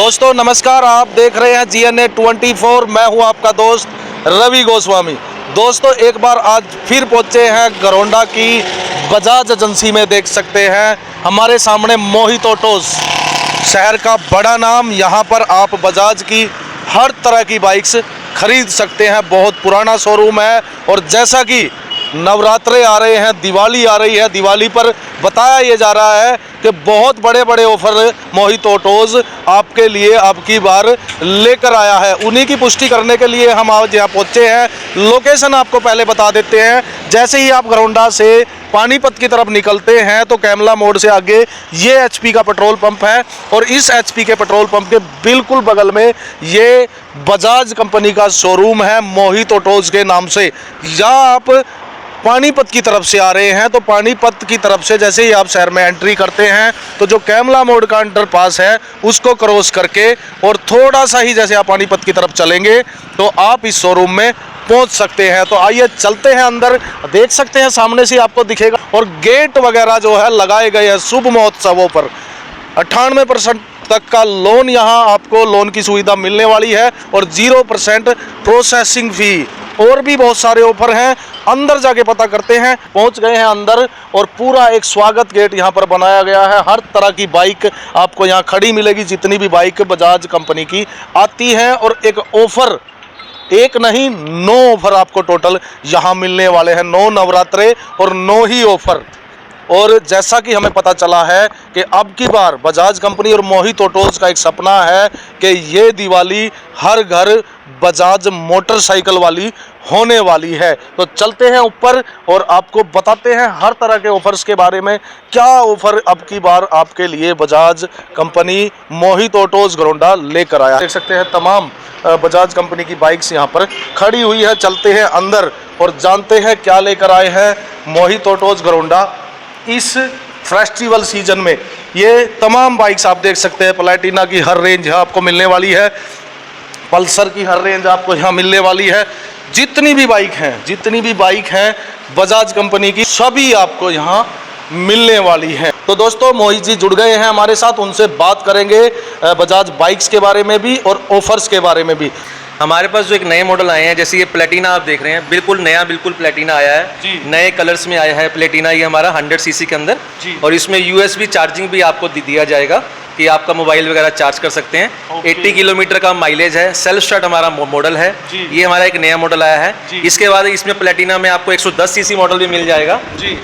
दोस्तों नमस्कार, आप देख रहे हैं GNA 24। मैं हूं आपका दोस्त रवि गोस्वामी। दोस्तों एक बार आज फिर पहुंचे हैं गरोंडा की बजाज एजेंसी में। देख सकते हैं हमारे सामने मोहित ऑटोज, शहर का बड़ा नाम। यहां पर आप बजाज की हर तरह की बाइक्स खरीद सकते हैं। बहुत पुराना शोरूम है और जैसा कि नवरात्रे आ रहे हैं, दिवाली आ रही है, दिवाली पर बताया ये जा रहा है कि बहुत बड़े बड़े ऑफर मोहित ऑटोज आपके लिए अब की बार लेकर आया है। उन्हीं की पुष्टि करने के लिए हम आज यहाँ पहुँचे हैं। लोकेशन आपको पहले बता देते हैं। जैसे ही आप गरोंडा से पानीपत की तरफ निकलते हैं तो कैमला मोड़ से आगे ये HP का पेट्रोल पंप है और इस HP के पेट्रोल पंप के बिल्कुल बगल में ये बजाज कंपनी का शोरूम है मोहित ऑटोज के नाम से। यहाँ आप पानीपत की तरफ से आ रहे हैं तो पानीपत की तरफ से जैसे ही आप शहर में एंट्री करते हैं तो जो कैमला मोड़ का अंडरपास है उसको क्रॉस करके और थोड़ा सा ही जैसे आप पानीपत की तरफ चलेंगे तो आप इस शोरूम में पहुंच सकते हैं। तो आइए चलते हैं अंदर। देख सकते हैं सामने से आपको दिखेगा और गेट वगैरह जो है लगाए गए हैं शुभ महोत्सवों पर। 98% तक का लोन यहाँ आपको लोन की सुविधा मिलने वाली है और 0% प्रोसेसिंग फी। और भी बहुत सारे ऑफर हैं, अंदर जाके पता करते हैं। पहुंच गए हैं अंदर और पूरा एक स्वागत गेट यहाँ पर बनाया गया है। हर तरह की बाइक आपको यहाँ खड़ी मिलेगी, जितनी भी बाइक बजाज कंपनी की आती हैं। और एक ऑफर, एक नहीं 9 ऑफर आपको टोटल यहाँ मिलने वाले हैं। 9 नवरात्रे और 9 ही ऑफर। और जैसा कि हमें पता चला है कि अब की बार बजाज कंपनी और मोहित ऑटोज का एक सपना है कि ये दिवाली हर घर बजाज मोटरसाइकिल वाली होने वाली है। तो चलते हैं ऊपर और आपको बताते हैं हर तरह के ऑफर्स के बारे में। क्या ऑफर अब की बार आपके लिए बजाज कंपनी मोहित ऑटोज गरोंडा लेकर आया। देख सकते हैं तमाम बजाज कंपनी की बाइक्स यहाँ पर खड़ी हुई है। चलते हैं अंदर और जानते हैं क्या लेकर आए हैं मोहित ऑटोज गरोंडा इस फेस्टिवल सीजन में। ये तमाम बाइक्स आप देख सकते हैं, प्लैटिना की हर रेंज यहाँ आपको मिलने वाली है, पल्सर की हर रेंज आपको यहाँ मिलने वाली है। जितनी भी बाइक हैं बजाज कंपनी की सभी आपको यहाँ मिलने वाली है। तो दोस्तों मोहित जी जुड़ गए हैं हमारे साथ, उनसे बात करेंगे बजाज बाइक्स के बारे में भी और ऑफर्स के बारे में भी। हमारे पास जो एक नए मॉडल आए हैं, जैसे ये प्लेटिना आप देख रहे हैं, बिल्कुल नया बिल्कुल प्लेटिना आया है, नए कलर्स में आया है प्लेटिना। ये हमारा 100 सीसी के अंदर और इसमें USB चार्जिंग भी आपको दिया जाएगा कि आपका मोबाइल वगैरह चार्ज कर सकते हैं। 80 किलोमीटर का माइलेज है। सेल्फ स्टार्ट हमारा मॉडल है। ये हमारा एक नया मॉडल आया है। इसके बाद इसमें प्लेटिना में आपको 110 सीसी मॉडल भी मिल जाएगा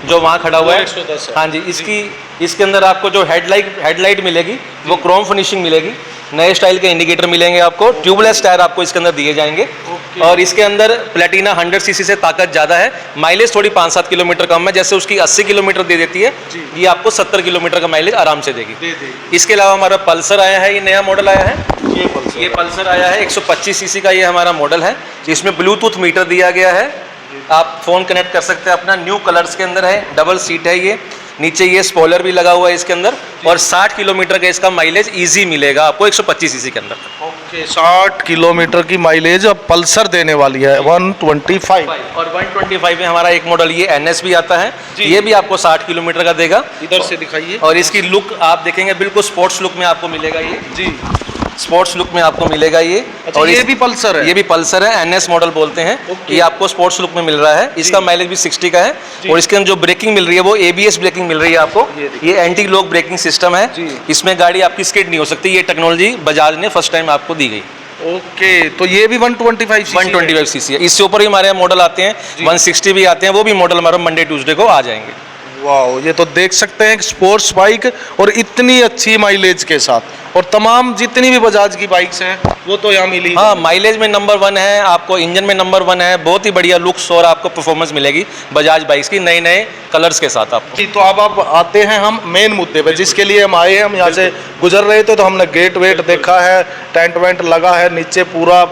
जो वहाँ खड़ा हुआ है। 110 हाँ जी। इसके अंदर आपको जो हेडलाइट मिलेगी वो क्रोम फिनिशिंग मिलेगी। नए स्टाइल के इंडिकेटर मिलेंगे आपको। ट्यूबलेस टायर आपको इसके अंदर दिए जाएंगे। और इसके अंदर प्लेटिना 100 सीसी से ताकत ज़्यादा है। माइलेज थोड़ी 5-7 किलोमीटर कम है। जैसे उसकी 80 किलोमीटर दे देती है, ये आपको 70 किलोमीटर का माइलेज आराम से देगी। इसके अलावा हमारा पल्सर आया है, ये नया मॉडल आया है। ये पल्सर आया है 125 सीसी का, ये हमारा मॉडल है। इसमें ब्लूटूथ मीटर दिया गया है, आप फ़ोन कनेक्ट कर सकते हैं अपना। न्यू कलर्स के अंदर है, डबल सीट है। ये नीचे ये स्पॉइलर भी लगा हुआ है इसके अंदर और 60 किलोमीटर का इसका माइलेज इजी मिलेगा आपको 125 सीसी के अंदर। ओके, 60 किलोमीटर की माइलेज अब पल्सर देने वाली है 125। और 125 में हमारा एक मॉडल ये NS भी आता है, ये भी आपको 60 किलोमीटर का देगा। इधर से दिखाइए। और इसकी लुक आप देखेंगे बिल्कुल स्पोर्ट्स लुक में आपको मिलेगा। ये स्पोर्ट्स लुक में आपको मिलेगा ये। अच्छा, और ये भी पल्सर है? ये भी पल्सर है, NS मॉडल बोलते हैं। ये आपको स्पोर्ट्स लुक में मिल रहा है। इसका माइलेज भी 60 का है। और इसके अंदर जो ब्रेकिंग मिल रही है वो ABS ब्रेकिंग मिल रही है आपको। ये एंटी लॉक ब्रेकिंग सिस्टम है। इसमें गाड़ी आपकी स्किड नहीं हो सकती। ये टेक्नोलॉजी बजाज ने फर्स्ट टाइम आपको दी गई। ओके, तो ये भी 125 सीसी है। इससे ऊपर भी हमारे मॉडल आते हैं, 160 भी आते हैं। वो भी मॉडल हमारा मंडे ट्यूसडे को आ जाएंगे। वाह, ये तो देख सकते हैं स्पोर्ट्स बाइक और इतनी अच्छी माइलेज के साथ। और तमाम जितनी भी बजाज की बाइक्स हैं वो तो यहाँ मिली। हाँ, माइलेज में नंबर 1 है, आपको इंजन में नंबर 1 है। बहुत ही बढ़िया लुक्स और आपको परफॉर्मेंस मिलेगी बजाज बाइक्स की नए कलर्स के साथ आपको। जी, तो अब आप आते हैं हम मेन मुद्दे पे जिसके लिए हम आए हैं। हम यहाँ से गुजर रहे थे तो हमने गेट वेट देखा है, टेंट वेंट लगा है, नीचे पूरा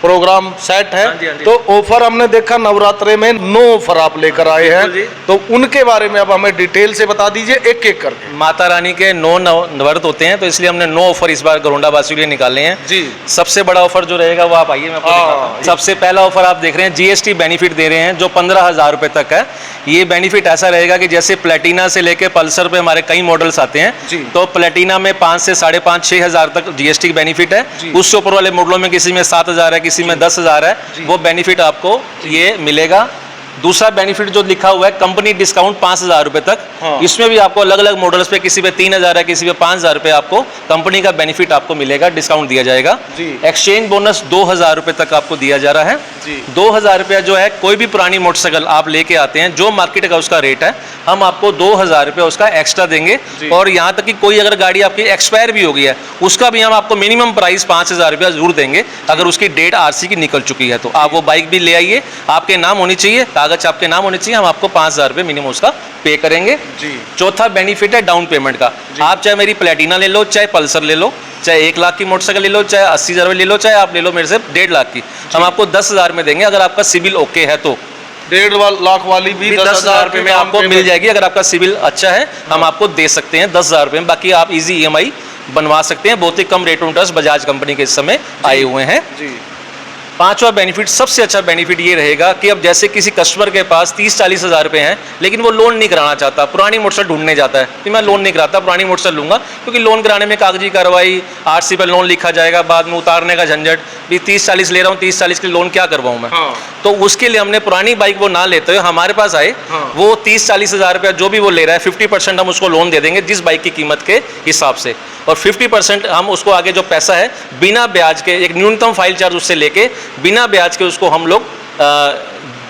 प्रोग्राम सेट है। हाँ जी, हाँ जी। तो ऑफर हमने देखा नवरात्रे में 9 ऑफर आप लेकर आए बिल्कुल जी। हैं, तो उनके बारे में अब हमें डिटेल से बता दीजिए एक एक करके। माता रानी के 9 नवरात्र होते हैं, तो इसलिए हमने 9 ऑफर इस बार गरोंडा वासियों के लिए निकाले हैं जी। सबसे बड़ा ऑफर जो रहेगा वो आप आइए मैं आपको दिखाता हूं। सबसे पहला ऑफर आप देख रहे हैं जीएसटी बेनिफिट दे रहे हैं जो 15,000 रुपए तक है। ये बेनिफिट ऐसा रहेगा कि जैसे प्लेटिना से लेके पल्सर पे हमारे कई मॉडल्स आते हैं, जी। तो प्लेटिना में 5 से 5.5-6 हज़ार तक जीएसटी की बेनिफिट है। जी। उससे ऊपर वाले मॉडलों में किसी में 7,000 है, किसी में 10,000 है, वो बेनिफिट आपको ये मिलेगा। दूसरा बेनिफिट जो लिखा हुआ है कंपनी डिस्काउंट 5,000 रुपए तक। हाँ। इसमें भी आपको अलग अलग मॉडल्स पे किसी पे 3,000 है, किसी पे 5,000 रुपए आपको कंपनी का बेनिफिट आपको मिलेगा, डिस्काउंट दिया जाएगा। जी। एक्सचेंज बोनस 2,000 रुपए तक आपको दिया जा रहा है। जी। 2,000 रुपया जो है कोई भी पुरानी मोटरसाइकिल आप लेके आते हैं जो मार्केट का उसका रेट है, हम आपको 2,000 रुपया उसका एक्स्ट्रा देंगे। जी। और यहाँ तक कि कोई अगर गाड़ी आपकी एक्सपायर भी हो गई है उसका भी हम आपको मिनिमम प्राइस 5,000 रुपया जरूर देंगे अगर उसकी डेट आरसी की निकल चुकी है तो। आप वो बाइक भी ले आइए, आपके नाम होनी चाहिए, कागज आपके नाम होने चाहिए, हम आपको 5,000 रुपये मिनिमम उसका पे करेंगे। जी। चौथा बेनिफिट है डाउन पेमेंट का। आप चाहे मेरी प्लेटिना ले लो, चाहे पल्सर ले लो, चाहे 1 लाख की मोटरसाइकिल ले लो, चाहे 80,000 ले लो, चाहे आप ले लो मेरे से 1.5 लाख की, हम आपको 10,000 में देंगे अगर आपका सिविल ओके है तो। 1.5 लाख वाली भी 10,000 रुपये में आपको मिल जाएगी अगर आपका सिविल अच्छा है, हम आपको दे सकते हैं 10,000 रुपये में। बाकी आप इजी EMI बनवा सकते हैं, बहुत ही कम रेट इंटरेस्ट बजाज कंपनी के इस समय आए हुए हैं। जी। पांचवा बेनिफिट, सबसे अच्छा बेनिफिट ये रहेगा कि अब जैसे किसी कस्टमर के पास 30-40 हज़ार रुपए हैं लेकिन वो लोन नहीं कराना चाहता, पुरानी मोटरसाइकिल ढूंढने जाता है कि मैं लोन नहीं कराता, पुरानी मोटरसाइकिल लूंगा, क्योंकि लोन कराने में कागजी कार्रवाई, आरसी पर लोन लिखा जाएगा, बाद में उतारने का झंझट, भी 30-40 ले रहा हूँ, 30-40 के लोन क्या करवाऊँ मैं। हाँ। तो उसके लिए हमने पुरानी बाइक वो ना लेते हुए हमारे पास आए। हाँ। वो 30-40 हज़ार रुपया जो भी वो ले रहा है 50% हम उसको लोन दे देंगे जिस बाइक की कीमत के हिसाब से, और 50% हम उसको आगे जो पैसा है बिना ब्याज के, एक न्यूनतम फाइल चार्ज उससे लेके बिना ब्याज के उसको हम लोग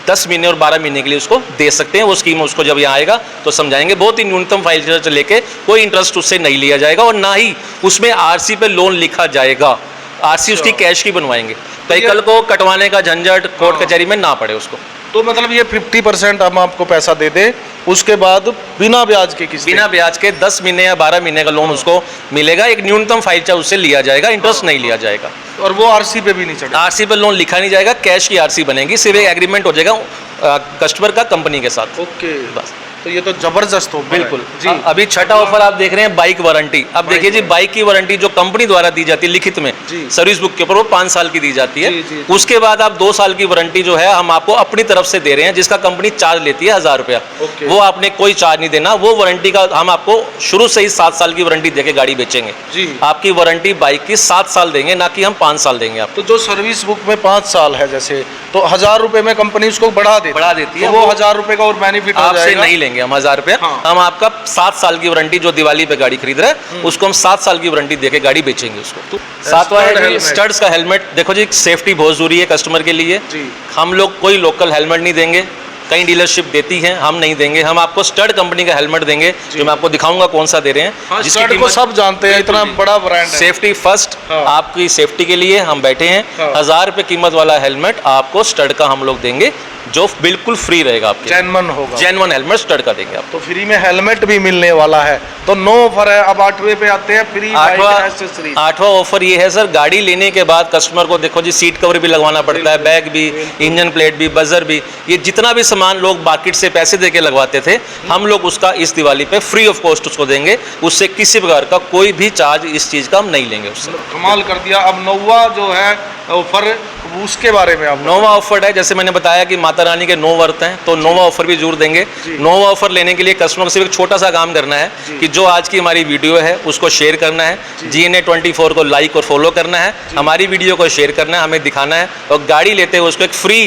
10 महीने और 12 महीने के लिए उसको दे सकते हैं। वो स्कीम उसको जब यहाँ आएगा तो समझाएंगे। बहुत ही न्यूनतम फाइल चार्ज लेके कोई इंटरेस्ट उससे नहीं लिया जाएगा और ना ही उसमें आरसी पे लोन लिखा जाएगा। आरसी उसकी कैश की बनवाएंगे, कई कल को कटवाने का झंझट कोर्ट कचहरी में ना पड़े उसको। तो मतलब ये 50% हम आपको पैसा दे दें, उसके बाद बिना ब्याज के किसी बिना ब्याज के 10 महीने या 12 महीने का लोन उसको मिलेगा। एक न्यूनतम फाइल चार्ज उससे लिया जाएगा, इंटरेस्ट नहीं लिया जाएगा। और वो आरसी पे भी नहीं चढ़ेगा। आरसी पे लोन लिखा नहीं जाएगा, कैश की आरसी बनेगी, सिर्फ एक एग्रीमेंट हो जाएगा कस्टमर का कंपनी के साथ। ओके, बस। तो ये तो जबरदस्त ऑफर है। बिल्कुल जी। अभी छठा ऑफर आप देख रहे हैं बाइक वारंटी। अब देखिए जी, बाइक की वारंटी जो कंपनी द्वारा दी जाती है लिखित में जी। सर्विस बुक के ऊपर, वो 5 साल की दी जाती है। जी, जी। उसके बाद आप 2 साल की वारंटी जो है हम आपको अपनी तरफ से दे रहे हैं, जिसका कंपनी चार्ज लेती है 1,000 रुपया। ओके। वो आपने कोई चार्ज नहीं देना। वो वारंटी का हम आपको शुरू से ही 7 साल की वारंटी देके गाड़ी बेचेंगे। जी। आपकी वारंटी बाइक की 7 साल देंगे, ना कि हम 5 साल देंगे आपको। तो जो सर्विस बुक में 5 साल है जैसे, तो 1,000 रुपए में कंपनी उसको बढ़ा देती है। तो वो 1,000 रुपए का और बेनिफिट हो आपसे जाएगा। नहीं लेंगे हम 1,000 रुपया। हाँ। हम आपका 7 साल की वारंटी, जो दिवाली पे गाड़ी खरीद रहा है उसको हम 7 साल की वारंटी देके गाड़ी बेचेंगे उसको। तो सातवां स्टड है हेलमेट। स्टड्स का हेलमेट। देखो जी, सेफ्टी बहुत जरूरी है कस्टमर के लिए। जी। हम लोग कोई लोकल हेलमेट नहीं देंगे, कई डीलरशिप देती हैं, हम नहीं देंगे। हम आपको स्टड कंपनी का हेलमेट देंगे, जो मैं आपको दिखाऊंगा कौन सा दे रहे हैं। हाँ, जिसकी स्टड को कीमत सब जानते हैं, इतना बड़ा ब्रांड है। सेफ्टी फर्स्ट, हाँ। आपकी सेफ्टी के लिए हम बैठे हैं। हाँ। 1,000 रुपये कीमत वाला हेलमेट आपको स्टड का हम लोग देंगे, जो बिल्कुल फ्री रहेगा आपके। जेन्युइन होगा। जेन्युइन हेलमेट स्टड का देंगे आपको। तो फ्री में हेलमेट भी मिलने वाला है। तो 9 ऑफर है। अब 8वें पे आते हैं, फ्री बाइक एक्सेसरीज। आठवां ऑफर ये है सर, गाड़ी लेने के बाद कस्टमर को देखो जी, सीट कवर भी लगवाना पड़ता है, बैग भी, इंजन प्लेट भी, बजर भी, ये जितना भी सामान लोग मार्केट से पैसे देके लगवाते थे, हम लोग उसका इस दिवाली पे फ्री ऑफ कॉस्ट उसको देंगे। उससे किसी प्रकार का कोई भी चार्ज इस चीज का हम नहीं लेंगे उससे। कमाल कर दिया। अब 9वां जो है ऑफर, उसके बारे में आप 9वां ऑफर है, जैसे मैंने बताया कि माता रानी के 9 व्रत हैं, तो 9वां ऑफर भी जरूर देंगे। 9वां ऑफर लेने के लिए कस्टमर को सिर्फ एक छोटा सा काम करना है कि जो आज की हमारी वीडियो है उसको शेयर करना है, GNA24 को लाइक और फॉलो करना है, हमारी वीडियो को शेयर करना है, हमें दिखाना है, और गाड़ी लेते हुए उसको एक फ्री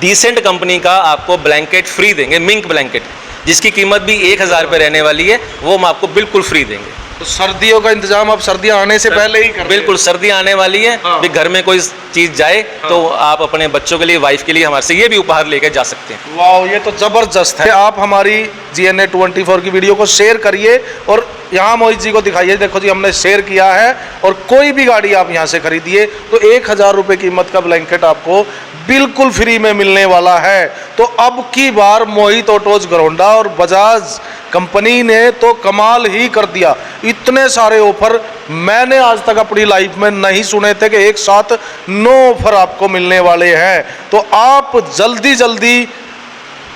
डिसेंट कंपनी का आपको ब्लैंकेट फ्री देंगे, मिंक ब्लैंकेट, जिसकी कीमत भी 1,000 रुपये रहने वाली है, वो हम आपको बिल्कुल फ्री देंगे। तो सर्दियों का इंतजाम आप सर्दियां आने से पहले ही कर रहे हैं। बिल्कुल, सर्दी आने वाली है। हाँ। भी घर में कोई चीज जाए तो आप अपने बच्चों के लिए, वाइफ के लिए हमारे से ये भी उपहार लेके जा सकते हैं। वाह, ये तो जबरदस्त है। आप हमारी GNA24 की वीडियो को शेयर करिए और यहाँ मोहित जी को दिखाइए। देखो जी, हमने शेयर किया है, और कोई भी गाड़ी आप यहाँ से खरीदिए तो 1,000 रुपये कीमत का ब्लैंकेट आपको बिल्कुल फ्री में मिलने वाला है। तो अब की बार मोहित ऑटोज गरोंडा और बजाज कंपनी ने तो कमाल ही कर दिया। इतने सारे ऑफर मैंने आज तक अपनी लाइफ में नहीं सुने थे कि एक साथ 9 ऑफर आपको मिलने वाले हैं। तो आप जल्दी जल्दी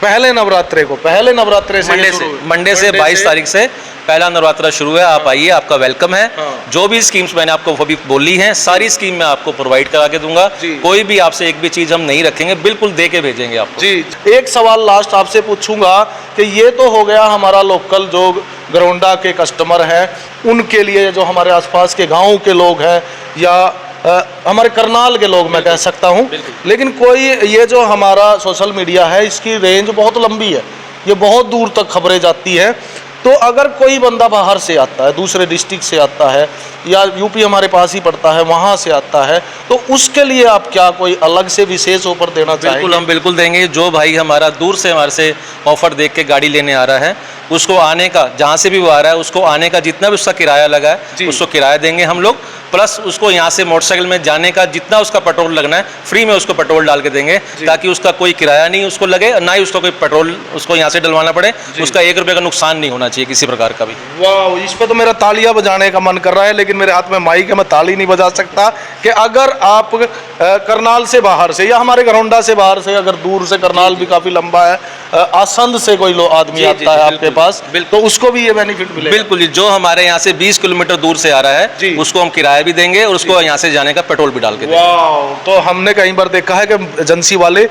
पहले नवरात्रे से मंडे से 22 तारीख से पहला नवरात्रा शुरू है। आप आइए, आपका वेलकम है। जो भी स्कीम्स मैंने आपको अभी बोली हैं सारी स्कीम मैं आपको प्रोवाइड करा के दूंगा। कोई भी आपसे एक भी चीज हम नहीं रखेंगे, बिल्कुल दे के भेजेंगे आपको। जी, एक सवाल लास्ट आपसे पूछूंगा कि ये तो हो गया हमारा लोकल जो गरोंडा के कस्टमर हैं उनके लिए, जो हमारे आसपास के गाँव के लोग हैं या हमारे करनाल के लोग मैं कह सकता हूँ। लेकिन कोई ये जो हमारा सोशल मीडिया है इसकी रेंज बहुत लंबी है, ये बहुत दूर तक खबरें जाती हैं। तो अगर कोई बंदा बाहर से आता है, दूसरे डिस्ट्रिक्ट से आता है या यूपी हमारे पास ही पड़ता है वहाँ से आता है, तो उसके लिए आप क्या कोई अलग से विशेष ऑफर देना चाहेंगे? बिल्कुल, हम बिल्कुल देंगे। जो भाई हमारा दूर से हमारे से ऑफर देख के गाड़ी लेने आ रहा है उसको आने का, जहाँ से भी वो आ रहा है उसको आने का जितना भी उसका किराया लगा है उसको किराया देंगे हम लोग, प्लस उसको यहाँ से मोटरसाइकिल में जाने का जितना उसका पेट्रोल लगना है फ्री में उसको पेट्रोल डाल के देंगे, ताकि उसका कोई किराया नहीं उसको लगे, ना ही उसको कोई पेट्रोल उसको यहाँ से डलवाना पड़े, उसका 1 रुपये का नुकसान नहीं होना चाहिए किसी प्रकार का भी। वाह, इस पे तो मेरा तालियां बजाने का मन कर रहा है, लेकिन मेरे हाथ में माइक है, मैं ताली नहीं बजा सकता। कि अगर आप करनाल से बाहर से या हमारे गरोंडा से बाहर से, अगर दूर से, करनाल भी काफी लंबा है, आसंद से कोई आदमी आता है आपके पास, तो उसको भी ये बेनिफिट मिलेगा? बिल्कुल, जो हमारे यहाँ से 20 किलोमीटर दूर से आ रहा है उसको हम किराया भी देंगे और उसको यहाँ से जाने का पेट्रोल भी डाल के देंगे। वाह, तो हमने कई बार देखा है कि एजेंसी वाले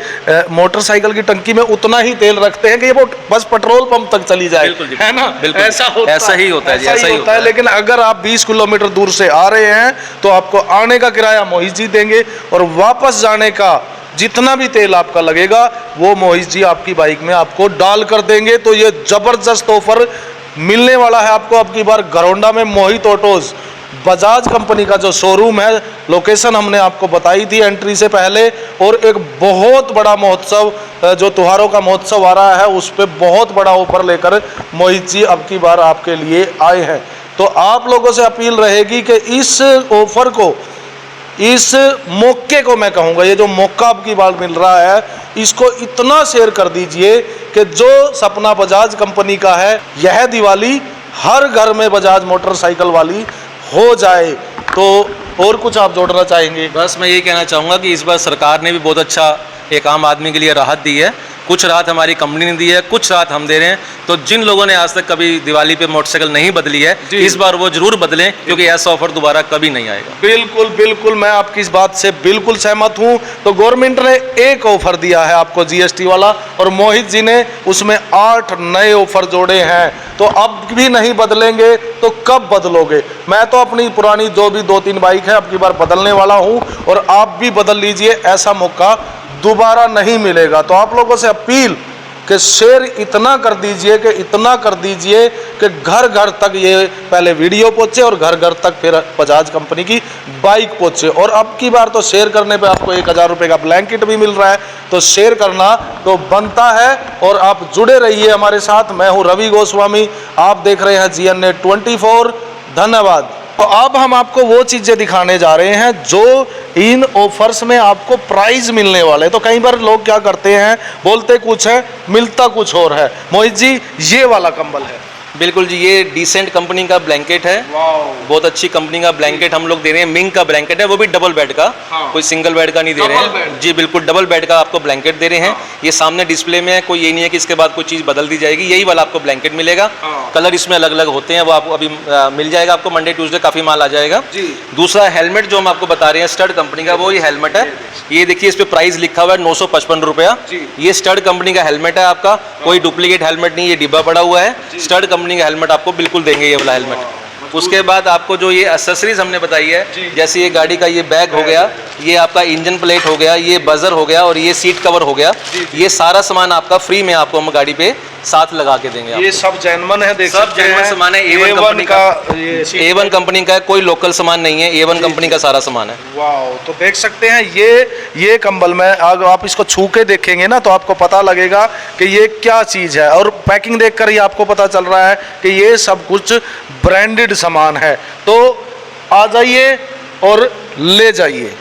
मोटरसाइकिल की टंकी में उतना ही तेल रखते हैं कि ये बस पेट्रोल पंप तक चली जाए, है ना? ऐसा ही होता है। लेकिन अगर आप 20 किलोमीटर दूर से आ रहे हैं तो आपको आने का किराया मोहित जी देंगे और वापस जाने का जितना भी तेल आपका लगेगा वो मोहित जी आपकी बाइक में आपको डाल कर देंगे। तो ये जबरदस्त ऑफर मिलने वाला है आपको अब की बार गरोंडा में। मोहित ऑटोज बजाज कंपनी का जो शोरूम है, लोकेशन हमने आपको बताई थी एंट्री से पहले, और एक बहुत बड़ा महोत्सव जो त्योहारों का महोत्सव आ रहा है उस पर बहुत बड़ा ऑफर लेकर मोहित जी अब की बार आपके लिए आए हैं। तो आप लोगों से अपील रहेगी कि इस ऑफर को, इस मौके को, मैं कहूँगा ये जो मौका अब की बार मिल रहा है इसको इतना शेयर कर दीजिए कि जो सपना बजाज कंपनी का है यह दिवाली हर घर में बजाज मोटरसाइकिल वाली हो जाए। तो और कुछ आप जोड़ना चाहेंगे? बस मैं यही कहना चाहूँगा कि इस बार सरकार ने भी बहुत अच्छा एक आम आदमी के लिए राहत दी है। कुछ राहत हमारी कंपनी ने दी है, कुछ राहत हम दे रहे हैं। तो जिन लोगों ने आज तक कभी दिवाली पे मोटरसाइकिल नहीं बदली है इस बार वो जरूर बदलें, क्योंकि ऐसा ऑफर दोबारा कभी नहीं आएगा। बिल्कुल बिल्कुल, मैं आपकी इस बात से बिल्कुल सहमत हूं। तो गवर्नमेंट ने एक ऑफर दिया है आपको जीएसटी वाला, और मोहित जी ने उसमें 8 नए ऑफर जोड़े हैं। तो अब भी नहीं बदलेंगे तो कब बदलोगे? मैं तो अपनी पुरानी जो भी 2-3 बाइक है अब की बार बदलने वाला हूं, और आप भी बदल लीजिए, ऐसा मौका दोबारा नहीं मिलेगा। तो आप लोगों से अपील कि शेयर इतना कर दीजिए कि घर घर तक ये पहले वीडियो पहुंचे और घर घर तक फिर बजाज कंपनी की बाइक पहुंचे। और अब की बार तो शेयर करने पे आपको 1000 रुपये का ब्लैंकेट भी मिल रहा है, तो शेयर करना तो बनता है। और आप जुड़े रहिए हमारे साथ। मैं हूँ रवि गोस्वामी, आप देख रहे हैं GNA 24। धन्यवाद। तो अब हम आपको वो चीज़ें दिखाने जा रहे हैं जो इन ऑफर्स में आपको प्राइज मिलने वाले हैं। तो कई बार लोग क्या करते हैं, बोलते कुछ है मिलता कुछ और है। मोहित जी, ये वाला कंबल है? बिल्कुल जी, ये डिसेंट कंपनी का ब्लैंकेट है। बहुत अच्छी कंपनी का ब्लैंकेट हम लोग दे रहे हैं। मिंग का ब्लैंकेट है, वो भी डबल बेड का, कोई सिंगल बेड का नहीं दे रहे हैं जी। बिल्कुल डबल बेड का आपको ब्लैंकेट दे रहे हैं। ये सामने डिस्प्ले में है, कोई ये नहीं है कि इसके बाद कोई चीज़ बदल दी जाएगी। यही वाला आपको ब्लैंकेट मिलेगा। कलर इसमें अलग अलग होते हैं, वो आपको अभी मिल जाएगा। आपको मंडे ट्यूसडे काफ़ी माल आ जाएगा जी। दूसरा हेलमेट जो हम आपको बता रहे हैं स्टड कंपनी का, वो ये हेलमेट है। ये देखिए इस पर प्राइस लिखा हुआ है 955 रुपया। ये स्टड कंपनी का हेलमेट है आपका, कोई डुप्लीकेट हेलमेट नहीं, ये डिब्बा पड़ा हुआ है। स्टड कंपनी का हेलमेट आपको बिल्कुल देंगे, ये वाला हेलमेट। उसके बाद आपको जो ये एक्सेसरीज हमने बताई है, जैसे ये गाड़ी का ये बैग हो गया, ये आपका इंजन प्लेट हो गया, ये बजर हो गया और ये सीट कवर हो गया, ये सारा सामान आपका फ्री में आपको हम गाड़ी पे साथ लगा के देंगे। ये सब जेन्युइन है, देख सब जेन्युइन सामान है। A1 कंपनी का, A1 कंपनी का है, कोई लोकल सामान नहीं है। A1 कंपनी का सारा सामान है। वाह, तो देख सकते हैं ये कंबल में अगर आप इसको छू के देखेंगे ना तो आपको पता लगेगा कि ये क्या चीज़ है, और पैकिंग देखकर ही आपको पता चल रहा है कि ये सब कुछ ब्रांडेड सामान है। तो आ जाइए और ले जाइए।